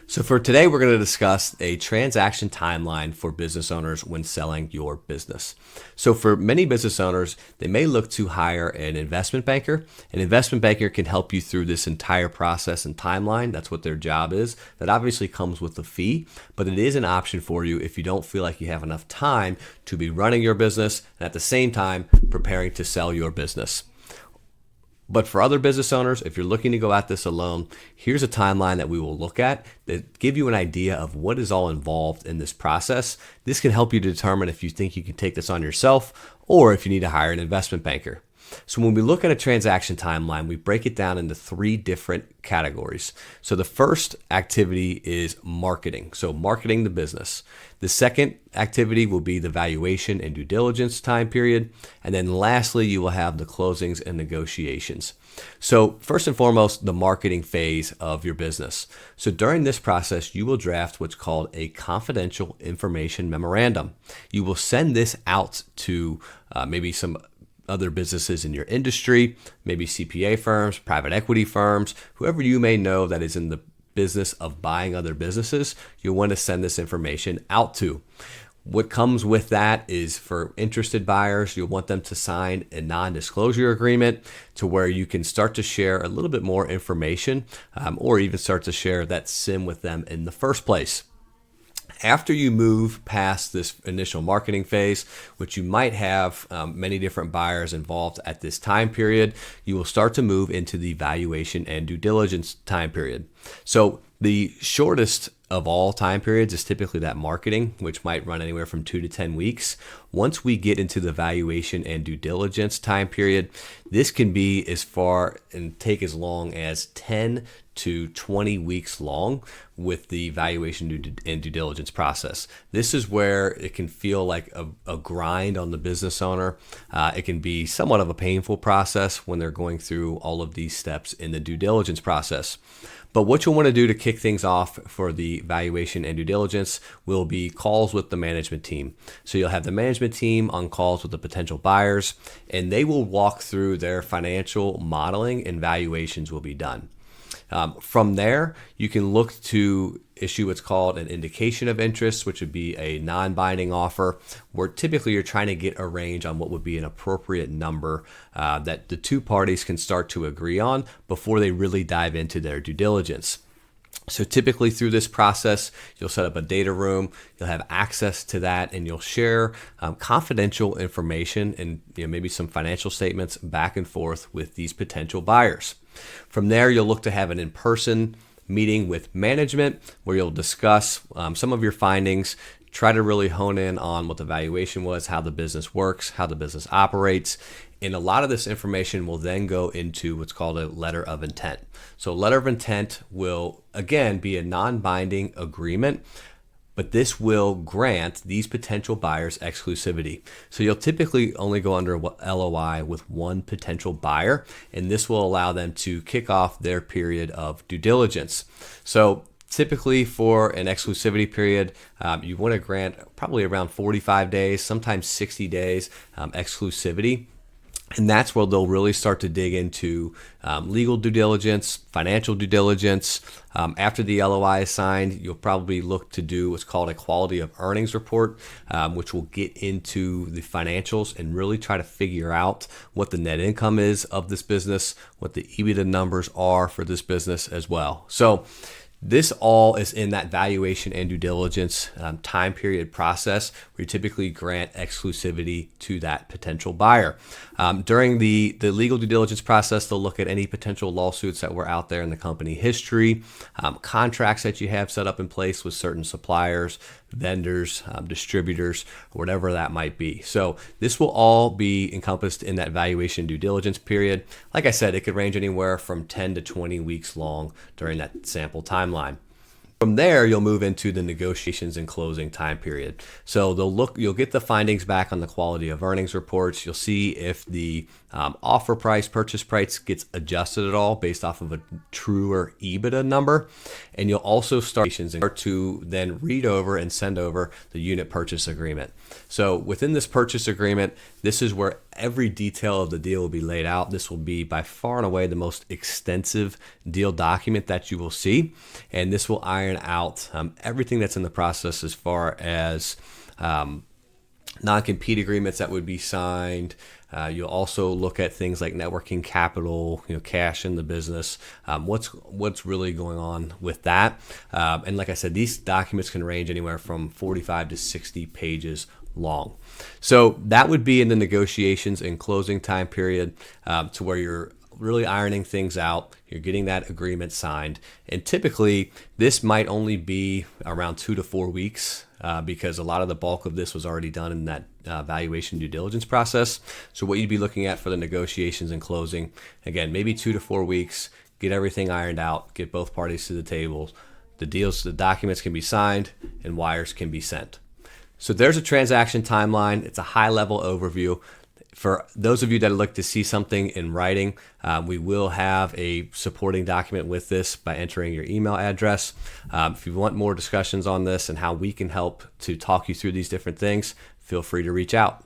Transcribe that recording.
So for today, we're going to discuss a transaction timeline for business owners when selling your business. So for many business owners, they may look to hire an investment banker. An investment banker can help you through this entire process and timeline. That's what their job is. That obviously comes with a fee, but it is an option for you if you don't feel like you have enough time to be running your business and at the same time preparing to sell your business. But for other business owners, if you're looking to go at this alone, here's a timeline that we will look at that give you an idea of what is all involved in this process. This can help you determine if you think you can take this on yourself or if you need to hire an investment banker. So when we look at a transaction timeline, we break it down into 3 different categories. So the first activity is marketing. So marketing the business. The second activity will be the valuation and due diligence time period. And then lastly, you will have the closings and negotiations. So first and foremost, the marketing phase of your business. So during this process, you will draft what's called a confidential information memorandum. You will send this out to maybe some other businesses in your industry, maybe CPA firms, private equity firms, whoever you may know that is in the business of buying other businesses, you'll want to send this information out to. What comes with that is for interested buyers, you'll want them to sign a non-disclosure agreement to where you can start to share a little bit more information or even start to share that SIM with them in the first place. After you move past this initial marketing phase, which you might have many different buyers involved at this time period, you will start to move into the valuation and due diligence time period. So the shortest of all time periods is typically that marketing, which might run anywhere from 2 to 10 weeks. Once we get into the valuation and due diligence time period, this can be as far and take as long as 10 to 20 weeks long with the valuation and due diligence process. This is where it can feel like a grind on the business owner. It can be somewhat of a painful process when they're going through all of these steps in the due diligence process. But what you'll want to do to kick things off for the valuation and due diligence will be calls with the management team. So you'll have the management team on calls with the potential buyers, and they will walk through their financial modeling and valuations will be done. From there, you can look to issue what's called an indication of interest, which would be a non-binding offer, where typically you're trying to get a range on what would be an appropriate number that the two parties can start to agree on before they really dive into their due diligence. So typically through this process, you'll set up a data room, you'll have access to that, and you'll share confidential information and maybe some financial statements back and forth with these potential buyers. From there, you'll look to have an in-person meeting with management where you'll discuss some of your findings, try to really hone in on what the valuation was, how the business works, how the business operates. And a lot of this information will then go into what's called a letter of intent. So a letter of intent will, again, be a non-binding agreement, but this will grant these potential buyers exclusivity. So you'll typically only go under LOI with one potential buyer, and this will allow them to kick off their period of due diligence. So typically for an exclusivity period, you want to grant probably around 45 days, sometimes 60 days exclusivity. And that's where they'll really start to dig into legal due diligence, financial due diligence. After the LOI is signed, you'll probably look to do what's called a quality of earnings report, which will get into the financials and really try to figure out what the net income is of this business, what the EBITDA numbers are for this business as well. So this all is in that valuation and due diligence time period process where you typically grant exclusivity to that potential buyer. During the legal due diligence process, they'll look at any potential lawsuits that were out there in the company history, contracts that you have set up in place with certain suppliers, vendors, distributors, whatever that might be. So this will all be encompassed in that valuation due diligence period. Like I said, it could range anywhere from 10 to 20 weeks long during that sample timeline. From there, you'll move into the negotiations and closing time period. So you'll get the findings back on the quality of earnings reports. You'll see if the offer price, purchase price gets adjusted at all based off of a truer EBITDA number. And you'll also start to then read over and send over the unit purchase agreement. So within this purchase agreement, this is where every detail of the deal will be laid out. This will be by far and away the most extensive deal document that you will see. And this will iron out everything that's in the process as far as non-compete agreements that would be signed. You'll also look at things like networking capital, cash in the business, what's really going on with that. And like I said, these documents can range anywhere from 45 to 60 pages long. So that would be in the negotiations and closing time period, to where you're really ironing things out. You're getting that agreement signed. And typically this might only be around 2 to 4 weeks, because a lot of the bulk of this was already done in that valuation due diligence process. So what you'd be looking at for the negotiations and closing, again, maybe 2 to 4 weeks, get everything ironed out, get both parties to the table. The documents can be signed and wires can be sent. So there's a transaction timeline. It's a high-level overview. For those of you that would like to see something in writing, we will have a supporting document with this by entering your email address. If you want more discussions on this and how we can help to talk you through these different things, feel free to reach out.